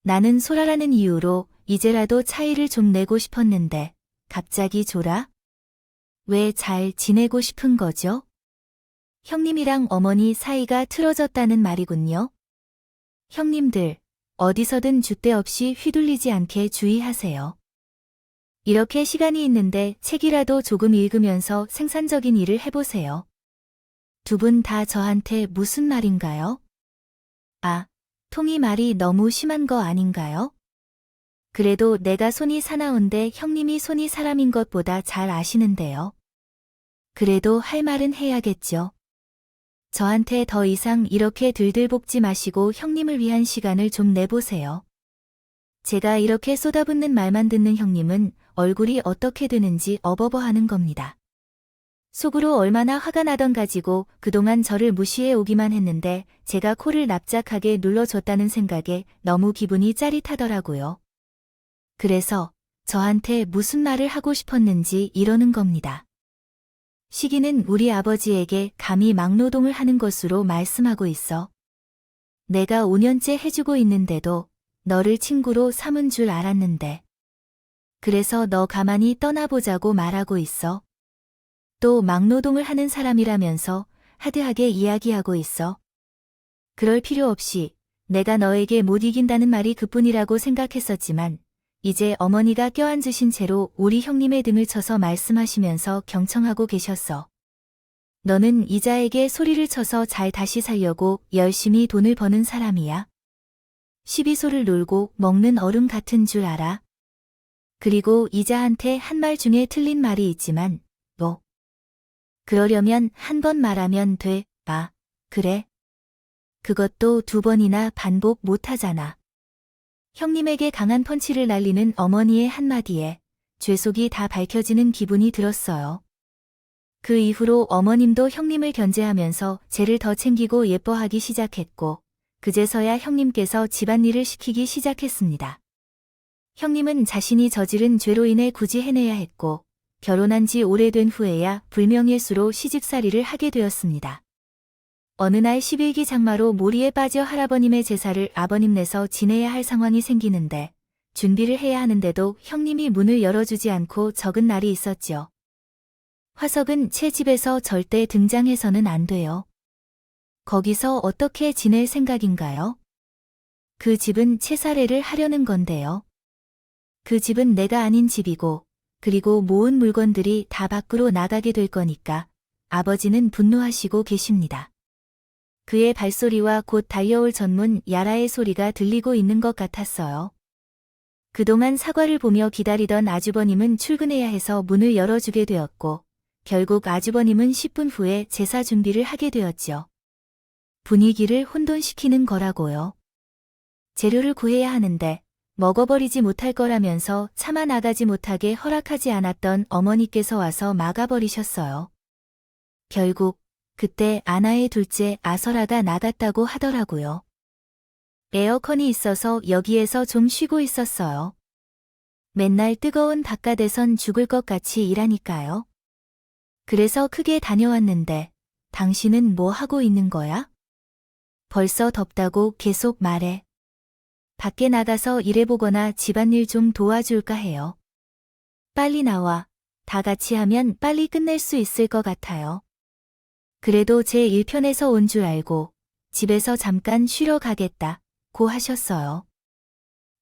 나는 소라라는 이유로 이제라도 차이를 좀 내고 싶었는데 갑자기 조라? 왜 잘 지내고 싶은 거죠? 형님이랑 어머니 사이가 틀어졌다는 말이군요. 형님들, 어디서든 줏대 없이 휘둘리지 않게 주의하세요. 이렇게 시간이 있는데 책이라도 조금 읽으면서 생산적인 일을 해보세요. 두 분 다 저한테 무슨 말인가요? 아, 통이 말이 너무 심한 거 아닌가요? 그래도 내가 손이 사나운데 형님이 손이 사람인 것보다 잘 아시는데요. 그래도 할 말은 해야겠죠. 저한테 더 이상 이렇게 들들볶지 마시고 형님을 위한 시간을 좀 내보세요. 제가 이렇게 쏟아붓는 말만 듣는 형님은 얼굴이 어떻게 되는지 어버버하는 겁니다. 속으로 얼마나 화가 나던 가지고 그동안 저를 무시해 오기만 했는데 제가 코를 납작하게 눌러줬다는 생각에 너무 기분이 짜릿하더라고요. 그래서 저한테 무슨 말을 하고 싶었는지 이러는 겁니다. 시기는 우리 아버지에게 감히 막노동을 하는 것으로 말씀하고 있어. 내가 5년째 해주고 있는데도 너를 친구로 삼은 줄 알았는데. 그래서 너 가만히 떠나보자고 말하고 있어. 또 막노동을 하는 사람이라면서 하드하게 이야기하고 있어. 그럴 필요 없이 내가 너에게 못 이긴다는 말이 그뿐이라고 생각했었지만 이제 어머니가 껴앉으신 채로 우리 형님의 등을 쳐서 말씀하시면서 경청하고 계셨어. 너는 이자에게 소리를 쳐서 잘 다시 살려고 열심히 돈을 버는 사람이야. 시비소를 놀고 먹는 어른 같은 줄 알아. 그리고 이자한테 한 말 중에 틀린 말이 있지만 뭐. 그러려면 한 번 말하면 돼. 아, 그래. 그것도 2번이나 반복 못하잖아. 형님에게 강한 펀치를 날리는 어머니의 한마디에 죄속이 다 밝혀지는 기분이 들었어요. 그 이후로 어머님도 형님을 견제하면서 쟤를 더 챙기고 예뻐하기 시작했고 그제서야 형님께서 집안일을 시키기 시작했습니다. 형님은 자신이 저지른 죄로 인해 굳이 해내야 했고 결혼한 지 오래된 후에야 불명예수로 시집살이를 하게 되었습니다. 어느 날 11기 장마로 몰이에 빠져 할아버님의 제사를 아버님네서 지내야 할 상황이 생기는데 준비를 해야 하는데도 형님이 문을 열어주지 않고 적은 날이 있었죠. 화석은 채 집에서 절대 등장해서는 안 돼요. 거기서 어떻게 지낼 생각인가요? 그 집은 채사례를 하려는 건데요. 그 집은 내가 아닌 집이고 그리고 모은 물건들이 다 밖으로 나가게 될 거니까 아버지는 분노하시고 계십니다. 그의 발소리와 곧 달려올 전문 야라의 소리가 들리고 있는 것 같았어요. 그동안 사과를 보며 기다리던 아주버님은 출근해야 해서 문을 열어주게 되었고 결국 아주버님은 10분 후에 제사 준비를 하게 되었죠. 분위기를 혼돈시키는 거라고요. 재료를 구해야 하는데 먹어버리지 못할 거라면서 차마 나가지 못하게 허락하지 않았던 어머니께서 와서 막아버리셨어요. 결국 그때 아나의 둘째 아설아가 나갔다고 하더라고요. 에어컨이 있어서 여기에서 좀 쉬고 있었어요. 맨날 뜨거운 바깥에선 죽을 것 같이 일하니까요. 그래서 크게 다녀왔는데 당신은 뭐 하고 있는 거야? 벌써 덥다고 계속 말해. 밖에 나가서 일해보거나 집안일 좀 도와줄까 해요. 빨리 나와. 다 같이 하면 빨리 끝낼 수 있을 것 같아요. 그래도 제 1편에서 온 줄 알고 집에서 잠깐 쉬러 가겠다고 하셨어요.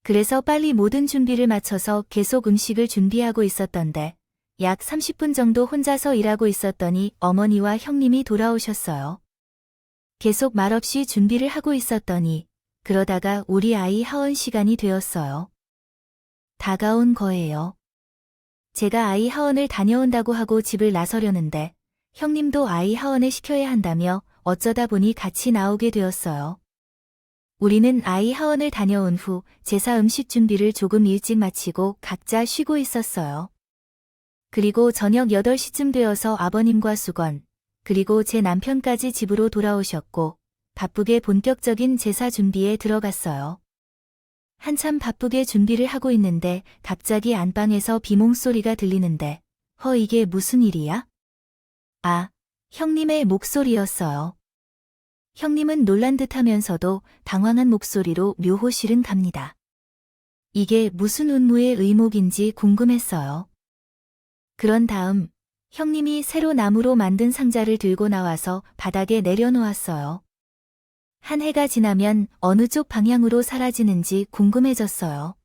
그래서 빨리 모든 준비를 마쳐서 계속 음식을 준비하고 있었던데 약 30분 정도 혼자서 일하고 있었더니 어머니와 형님이 돌아오셨어요. 계속 말없이 준비를 하고 있었더니 그러다가 우리 아이 하원 시간이 되었어요. 다가온 거예요. 제가 아이 하원을 다녀온다고 하고 집을 나서려는데 형님도 아이 하원을 시켜야 한다며 어쩌다 보니 같이 나오게 되었어요. 우리는 아이 하원을 다녀온 후 제사 음식 준비를 조금 일찍 마치고 각자 쉬고 있었어요. 그리고 저녁 8시쯤 되어서 아버님과 수건, 그리고 제 남편까지 집으로 돌아오셨고 바쁘게 본격적인 제사 준비에 들어갔어요. 한참 바쁘게 준비를 하고 있는데 갑자기 안방에서 비몽소리가 들리는데 이게 무슨 일이야? 아, 형님의 목소리였어요. 형님은 놀란 듯하면서도 당황한 목소리로 묘호실은 갑니다. 이게 무슨 운무의 의목인지 궁금했어요. 그런 다음 형님이 새로 나무로 만든 상자를 들고 나와서 바닥에 내려놓았어요. 한 해가 지나면 어느 쪽 방향으로 사라지는지 궁금해졌어요.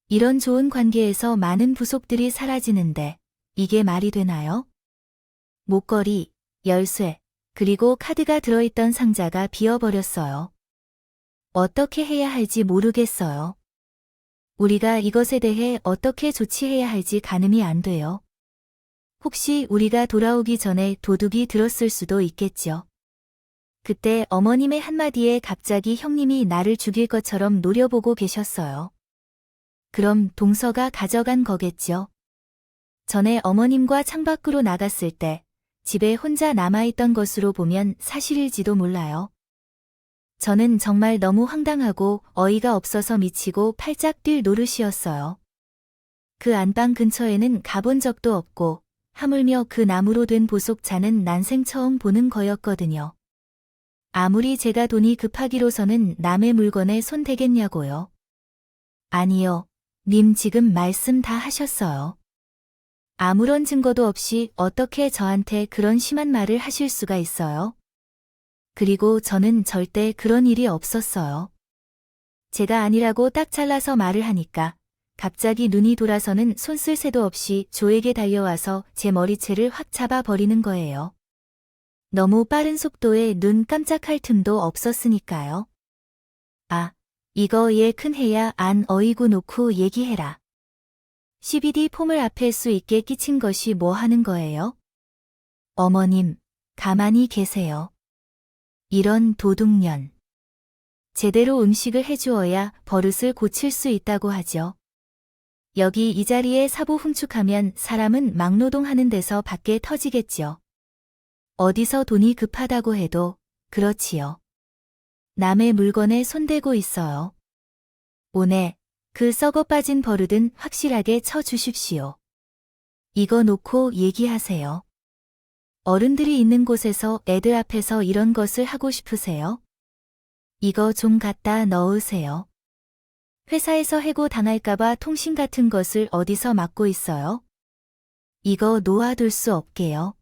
이런 좋은 관계에서 많은 부속들이 사라지는데 이게 말이 되나요? 목걸이, 열쇠, 그리고 카드가 들어있던 상자가 비어버렸어요. 어떻게 해야 할지 모르겠어요. 우리가 이것에 대해 어떻게 조치해야 할지 가늠이 안 돼요. 혹시 우리가 돌아오기 전에 도둑이 들었을 수도 있겠죠. 그때 어머님의 한마디에 갑자기 형님이 나를 죽일 것처럼 노려보고 계셨어요. 그럼 동서가 가져간 거겠죠. 전에 어머님과 창밖으로 나갔을 때 집에 혼자 남아있던 것으로 보면 사실일지도 몰라요. 저는 정말 너무 황당하고 어이가 없어서 미치고 팔짝 뛸 노릇이었어요. 그 안방 근처에는 가본 적도 없고 하물며 그 나무로 된 보석차는 난생 처음 보는 거였거든요. 아무리 제가 돈이 급하기로서는 남의 물건에 손 대겠냐고요. 아니요. 님 지금 말씀 다 하셨어요. 아무런 증거도 없이 어떻게 저한테 그런 심한 말을 하실 수가 있어요? 그리고 저는 절대 그런 일이 없었어요. 제가 아니라고 딱 잘라서 말을 하니까 갑자기 눈이 돌아서는 손 쓸 새도 없이 조에게 달려와서 제 머리채를 확 잡아버리는 거예요. 너무 빠른 속도에 눈 깜짝할 틈도 없었으니까요. 아, 이거 얘 큰 해야 안 어이구 놓고 얘기해라. CBD 폼을 앞에 수 있게 끼친 것이 뭐 하는 거예요? 어머님, 가만히 계세요. 이런 도둑년. 제대로 음식을 해주어야 버릇을 고칠 수 있다고 하죠. 여기 이 자리에 사보 훔축하면 사람은 막노동하는 데서 밖에 터지겠죠. 어디서 돈이 급하다고 해도 그렇지요. 남의 물건에 손대고 있어요. 오네, 그 썩어 빠진 버릇은 확실하게 쳐주십시오. 이거 놓고 얘기하세요. 어른들이 있는 곳에서 애들 앞에서 이런 것을 하고 싶으세요? 이거 좀 갖다 넣으세요. 회사에서 해고 당할까봐 통신 같은 것을 어디서 맡고 있어요? 이거 놓아둘 수 없게요.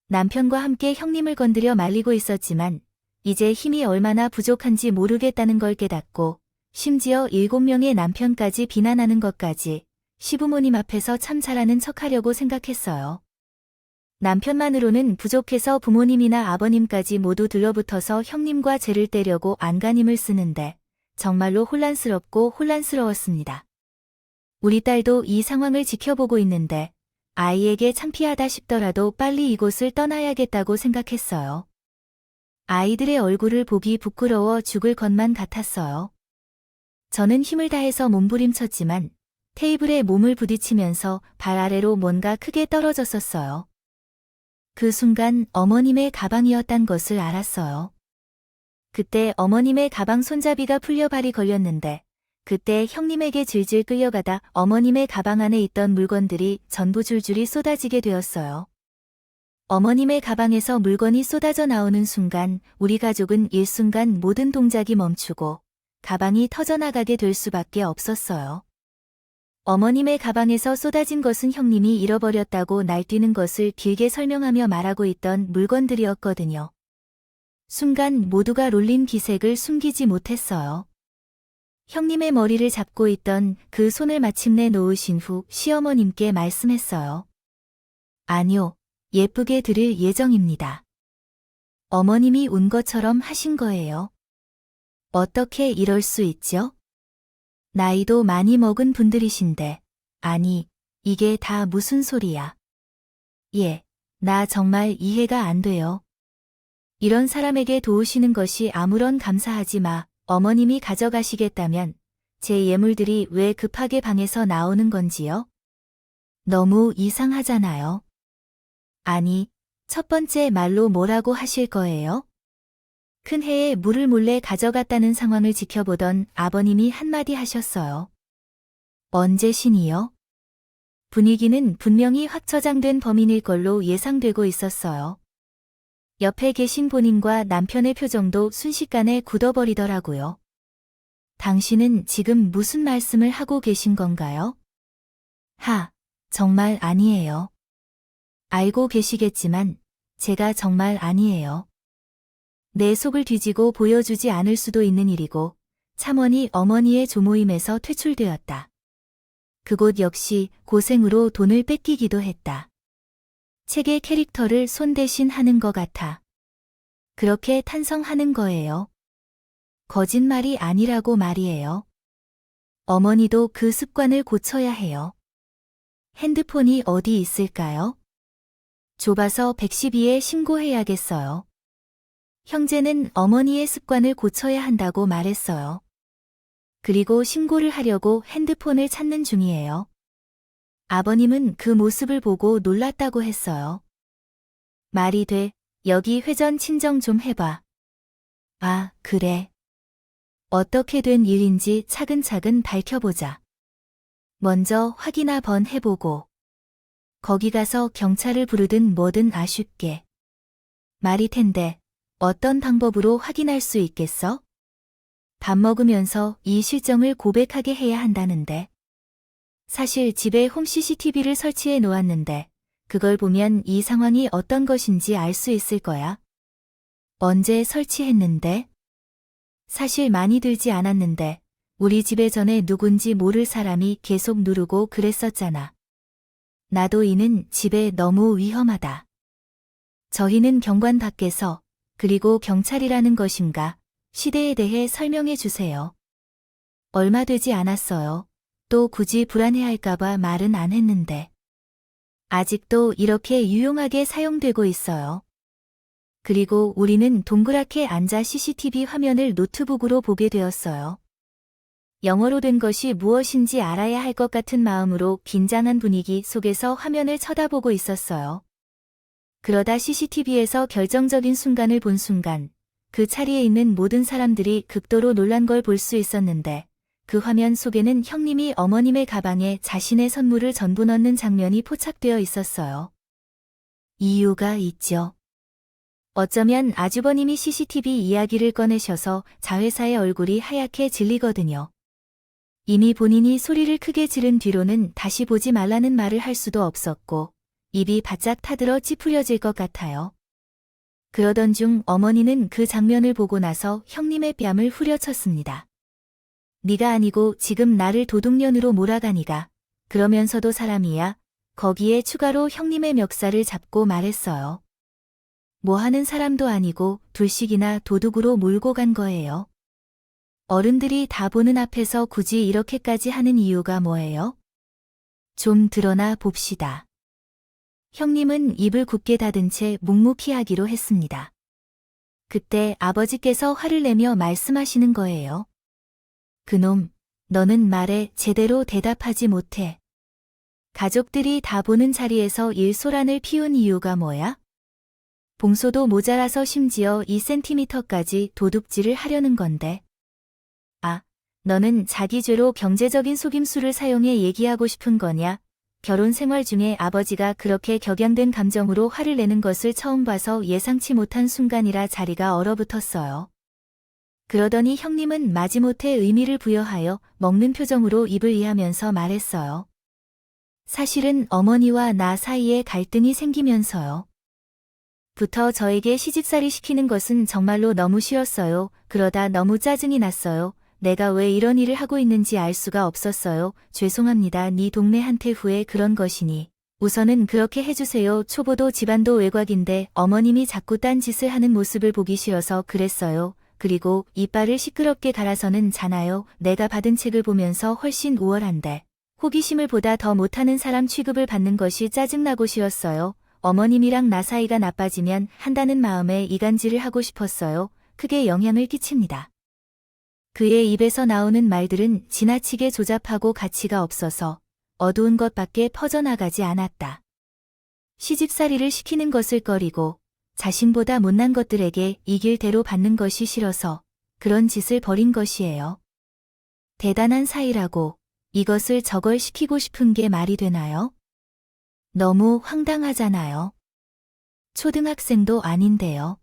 남편과 함께 형님을 건드려 말리고 있었지만 이제 힘이 얼마나 부족한지 모르겠다는 걸 깨닫고 심지어 7명의 남편까지 비난하는 것까지 시부모님 앞에서 참 잘하는 척하려고 생각했어요. 남편만으로는 부족해서 부모님이나 아버님까지 모두 들러붙어서 형님과 죄를 떼려고 안간힘을 쓰는데 정말로 혼란스럽고 혼란스러웠습니다. 우리 딸도 이 상황을 지켜보고 있는데 아이에게 창피하다 싶더라도 빨리 이곳을 떠나야겠다고 생각했어요. 아이들의 얼굴을 보기 부끄러워 죽을 것만 같았어요. 저는 힘을 다해서 몸부림쳤지만 테이블에 몸을 부딪히면서 발 아래로 뭔가 크게 떨어졌었어요. 그 순간 어머님의 가방이었단 것을 알았어요. 그때 어머님의 가방 손잡이가 풀려 발이 걸렸는데 그때 형님에게 질질 끌려가다 어머님의 가방 안에 있던 물건들이 전부 줄줄이 쏟아지게 되었어요. 어머님의 가방에서 물건이 쏟아져 나오는 순간 우리 가족은 일순간 모든 동작이 멈추고 가방이 터져나가게 될 수밖에 없었어요. 어머님의 가방에서 쏟아진 것은 형님이 잃어버렸다고 날뛰는 것을 길게 설명하며 말하고 있던 물건들이었거든요. 순간 모두가 롤린 기색을 숨기지 못했어요. 형님의 머리를 잡고 있던 그 손을 마침내 놓으신 후 시어머님께 말씀했어요. 아니요, 예쁘게 드릴 예정입니다. 어머님이 운 것처럼 하신 거예요. 어떻게 이럴 수 있죠? 나이도 많이 먹은 분들이신데, 아니, 이게 다 무슨 소리야. 예, 나 정말 이해가 안 돼요. 이런 사람에게 도우시는 것이 아무런 감사하지 마. 어머님이 가져가시겠다면 제 예물들이 왜 급하게 방에서 나오는 건지요? 너무 이상하잖아요. 아니, 첫 번째 말로 뭐라고 하실 거예요? 큰 해에 물을 몰래 가져갔다는 상황을 지켜보던 아버님이 한마디 하셨어요. 언제 신이요? 분위기는 분명히 확처장된 범인일 걸로 예상되고 있었어요. 옆에 계신 본인과 남편의 표정도 순식간에 굳어버리더라고요. 당신은 지금 무슨 말씀을 하고 계신 건가요? 정말 아니에요. 알고 계시겠지만 제가 정말 아니에요. 내 속을 뒤지고 보여주지 않을 수도 있는 일이고 참원이 어머니의 조모임에서 퇴출되었다. 그곳 역시 고생으로 돈을 뺏기기도 했다. 책의 캐릭터를 손 대신 하는 것 같아. 그렇게 탄성하는 거예요. 거짓말이 아니라고 말이에요. 어머니도 그 습관을 고쳐야 해요. 핸드폰이 어디 있을까요? 좁아서 112에 신고해야겠어요. 형제는 어머니의 습관을 고쳐야 한다고 말했어요. 그리고 신고를 하려고 핸드폰을 찾는 중이에요. 아버님은 그 모습을 보고 놀랐다고 했어요. 말이 돼, 여기 회전 친정 좀 해봐. 아, 그래. 어떻게 된 일인지 차근차근 밝혀보자. 먼저 확인 한번 해보고. 거기 가서 경찰을 부르든 뭐든 아쉽게. 말이 텐데, 어떤 방법으로 확인할 수 있겠어? 밥 먹으면서 이 실정을 고백하게 해야 한다는데. 사실 집에 홈 CCTV를 설치해 놓았는데 그걸 보면 이 상황이 어떤 것인지 알 수 있을 거야. 언제 설치했는데? 사실 많이 들지 않았는데 우리 집에 전에 누군지 모를 사람이 계속 누르고 그랬었잖아. 나도 이는 집에 너무 위험하다. 저희는 경관 밖에서 그리고 경찰이라는 것인가 시대에 대해 설명해 주세요. 얼마 되지 않았어요. 또 굳이 불안해할까봐 말은 안 했는데. 아직도 이렇게 유용하게 사용되고 있어요. 그리고 우리는 동그랗게 앉아 CCTV 화면을 노트북으로 보게 되었어요. 영어로 된 것이 무엇인지 알아야 할 것 같은 마음으로 긴장한 분위기 속에서 화면을 쳐다보고 있었어요. 그러다 CCTV에서 결정적인 순간을 본 순간 그 자리에 있는 모든 사람들이 극도로 놀란 걸 볼 수 있었는데 그 화면 속에는 형님이 어머님의 가방에 자신의 선물을 전부 넣는 장면이 포착되어 있었어요. 이유가 있죠. 어쩌면 아주버님이 CCTV 이야기를 꺼내셔서 자회사의 얼굴이 하얗게 질리거든요. 이미 본인이 소리를 크게 지른 뒤로는 다시 보지 말라는 말을 할 수도 없었고 입이 바짝 타들어 찌푸려질 것 같아요. 그러던 중 어머니는 그 장면을 보고 나서 형님의 뺨을 후려쳤습니다. 네가 아니고 지금 나를 도둑년으로 몰아가니가. 그러면서도 사람이야. 거기에 추가로 형님의 멱살을 잡고 말했어요. 뭐 하는 사람도 아니고 둘씩이나 도둑으로 몰고 간 거예요. 어른들이 다 보는 앞에서 굳이 이렇게까지 하는 이유가 뭐예요? 좀 드러나 봅시다. 형님은 입을 굳게 닫은 채 묵묵히 하기로 했습니다. 그때 아버지께서 화를 내며 말씀하시는 거예요. 그놈, 너는 말에 제대로 대답하지 못해. 가족들이 다 보는 자리에서 일소란을 피운 이유가 뭐야? 봉소도 모자라서 심지어 2cm까지 도둑질을 하려는 건데. 아, 너는 자기 죄로 경제적인 속임수를 사용해 얘기하고 싶은 거냐? 결혼 생활 중에 아버지가 그렇게 격양된 감정으로 화를 내는 것을 처음 봐서 예상치 못한 순간이라 자리가 얼어붙었어요. 그러더니 형님은 마지못해 의미를 부여하여 먹는 표정으로 입을 이하면서 말했어요. 사실은 어머니와 나 사이에 갈등이 생기면서요. 부터 저에게 시집살이 시키는 것은 정말로 너무 싫었어요. 그러다 너무 짜증이 났어요. 내가 왜 이런 일을 하고 있는지 알 수가 없었어요. 죄송합니다. 네 동네한테 후에 그런 것이니. 우선은 그렇게 해주세요. 초보도 집안도 외곽인데 어머님이 자꾸 딴 짓을 하는 모습을 보기 싫어서 그랬어요. 그리고 이빨을 시끄럽게 갈아서는 잖아요. 내가 받은 책을 보면서 훨씬 우월한데. 호기심을 보다 더 못하는 사람 취급을 받는 것이 짜증나고 싫었어요. 어머님이랑 나 사이가 나빠지면 한다는 마음에 이간질을 하고 싶었어요. 크게 영향을 끼칩니다. 그의 입에서 나오는 말들은 지나치게 조잡하고 가치가 없어서 어두운 것밖에 퍼져나가지 않았다. 시집살이를 시키는 것을 꺼리고 자신보다 못난 것들에게 이길 대로 받는 것이 싫어서 그런 짓을 벌인 것이에요. 대단한 사이라고 이것을 저걸 시키고 싶은 게 말이 되나요? 너무 황당하잖아요. 초등학생도 아닌데요.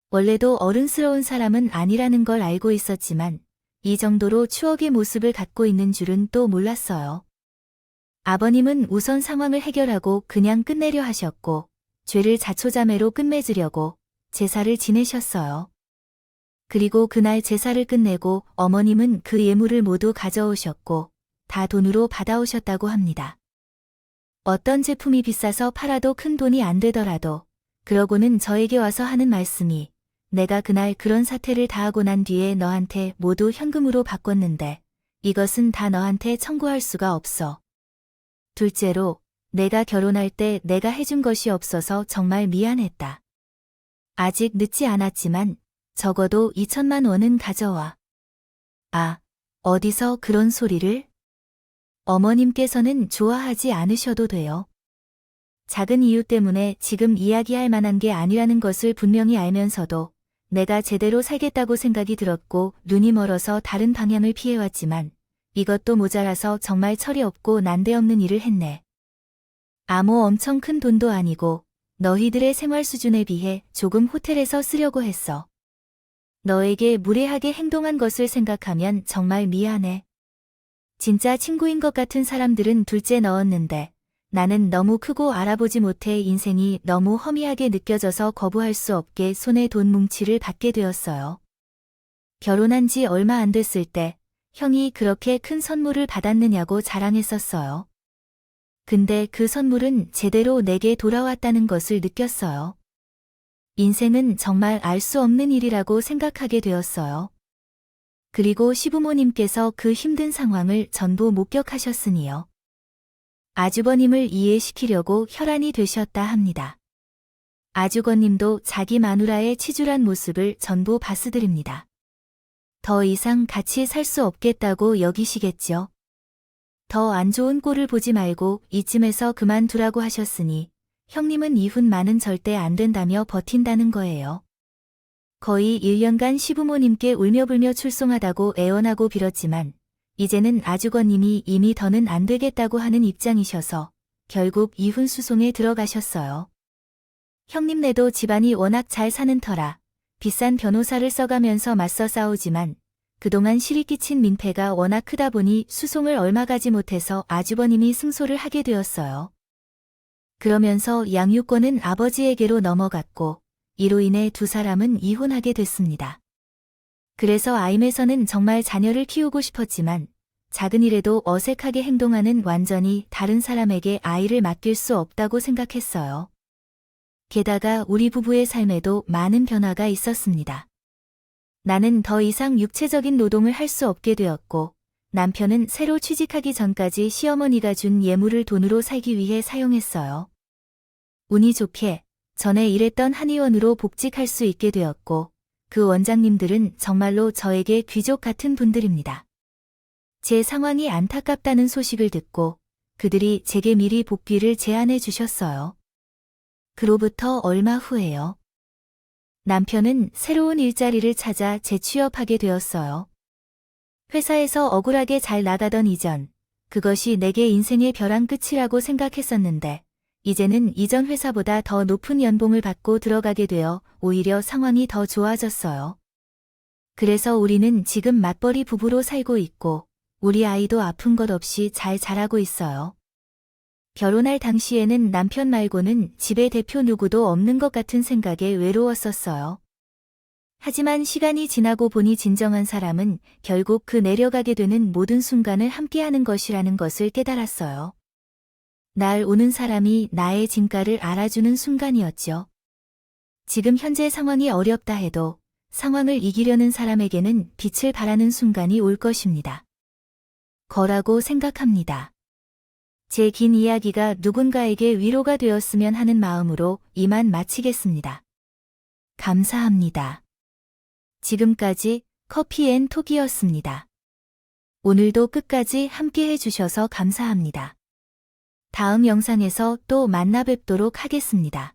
원래도 어른스러운 사람은 아니라는 걸 알고 있었지만 이 정도로 추억의 모습을 갖고 있는 줄은 또 몰랐어요. 아버님은 우선 상황을 해결하고 그냥 끝내려 하셨고 죄를 자초자매로 끝맺으려고 제사를 지내셨어요. 그리고 그날 제사를 끝내고 어머님은 그 예물을 모두 가져오셨고 다 돈으로 받아오셨다고 합니다. 어떤 제품이 비싸서 팔아도 큰 돈이 안 되더라도 그러고는 저에게 와서 하는 말씀이 내가 그날 그런 사태를 다하고 난 뒤에 너한테 모두 현금으로 바꿨는데 이것은 다 너한테 청구할 수가 없어. 둘째로 내가 결혼할 때 내가 해준 것이 없어서 정말 미안했다. 아직 늦지 않았지만 적어도 2천만 원은 가져와. 아, 어디서 그런 소리를? 어머님께서는 좋아하지 않으셔도 돼요. 작은 이유 때문에 지금 이야기할 만한 게 아니라는 것을 분명히 알면서도 내가 제대로 살겠다고 생각이 들었고 눈이 멀어서 다른 방향을 피해왔지만 이것도 모자라서 정말 철이 없고 난데없는 일을 했네. 아무 엄청 큰 돈도 아니고 너희들의 생활 수준에 비해 조금 호텔에서 쓰려고 했어. 너에게 무례하게 행동한 것을 생각하면 정말 미안해. 진짜 친구인 것 같은 사람들은 둘째 넣었는데 나는 너무 크고 알아보지 못해 인생이 너무 허미하게 느껴져서 거부할 수 없게 손에 돈 뭉치를 받게 되었어요. 결혼한 지 얼마 안 됐을 때 형이 그렇게 큰 선물을 받았느냐고 자랑했었어요. 근데 그 선물은 제대로 내게 돌아왔다는 것을 느꼈어요. 인생은 정말 알 수 없는 일이라고 생각하게 되었어요. 그리고 시부모님께서 그 힘든 상황을 전부 목격하셨으니요. 아주버님을 이해시키려고 혈안이 되셨다 합니다. 아주버님도 자기 마누라의 치졸한 모습을 전부 봐스드립니다. 더 이상 같이 살 수 없겠다고 여기시겠죠. 더 안 좋은 꼴을 보지 말고 이쯤에서 그만두라고 하셨으니 형님은 이혼만은 절대 안 된다며 버틴다는 거예요. 거의 1년간 시부모님께 울며불며 출송하다고 애원하고 빌었지만 이제는 아주버님이 이미 더는 안 되겠다고 하는 입장이셔서 결국 이혼 수송에 들어가셨어요. 형님네도 집안이 워낙 잘 사는 터라 비싼 변호사를 써가면서 맞서 싸우지만 그동안 실이 끼친 민폐가 워낙 크다 보니 수송을 얼마 가지 못해서 아주버님이 승소를 하게 되었어요. 그러면서 양육권은 아버지에게로 넘어갔고 이로 인해 두 사람은 이혼하게 됐습니다. 그래서 아임에서는 정말 자녀를 키우고 싶었지만 작은 일에도 어색하게 행동하는 완전히 다른 사람에게 아이를 맡길 수 없다고 생각했어요. 게다가 우리 부부의 삶에도 많은 변화가 있었습니다. 나는 더 이상 육체적인 노동을 할 수 없게 되었고 남편은 새로 취직하기 전까지 시어머니가 준 예물을 돈으로 살기 위해 사용했어요. 운이 좋게 전에 일했던 한의원으로 복직할 수 있게 되었고 그 원장님들은 정말로 저에게 귀족 같은 분들입니다. 제 상황이 안타깝다는 소식을 듣고 그들이 제게 미리 복귀를 제안해 주셨어요. 그로부터 얼마 후에요. 남편은 새로운 일자리를 찾아 재취업하게 되었어요. 회사에서 억울하게 잘 나가던 이전, 그것이 내게 인생의 벼랑 끝이라고 생각했었는데 이제는 이전 회사보다 더 높은 연봉을 받고 들어가게 되어 오히려 상황이 더 좋아졌어요. 그래서 우리는 지금 맞벌이 부부로 살고 있고 우리 아이도 아픈 것 없이 잘 자라고 있어요. 결혼할 당시에는 남편 말고는 집에 대표 누구도 없는 것 같은 생각에 외로웠었어요. 하지만 시간이 지나고 보니 진정한 사람은 결국 그 내려가게 되는 모든 순간을 함께하는 것이라는 것을 깨달았어요. 날 오는 사람이 나의 진가를 알아주는 순간이었죠. 지금 현재 상황이 어렵다 해도 상황을 이기려는 사람에게는 빛을 발하는 순간이 올 것입니다. 거라고 생각합니다. 제 긴 이야기가 누군가에게 위로가 되었으면 하는 마음으로 이만 마치겠습니다. 감사합니다. 지금까지 커피앤톡이었습니다. 오늘도 끝까지 함께 해주셔서 감사합니다. 다음 영상에서 또 만나 뵙도록 하겠습니다.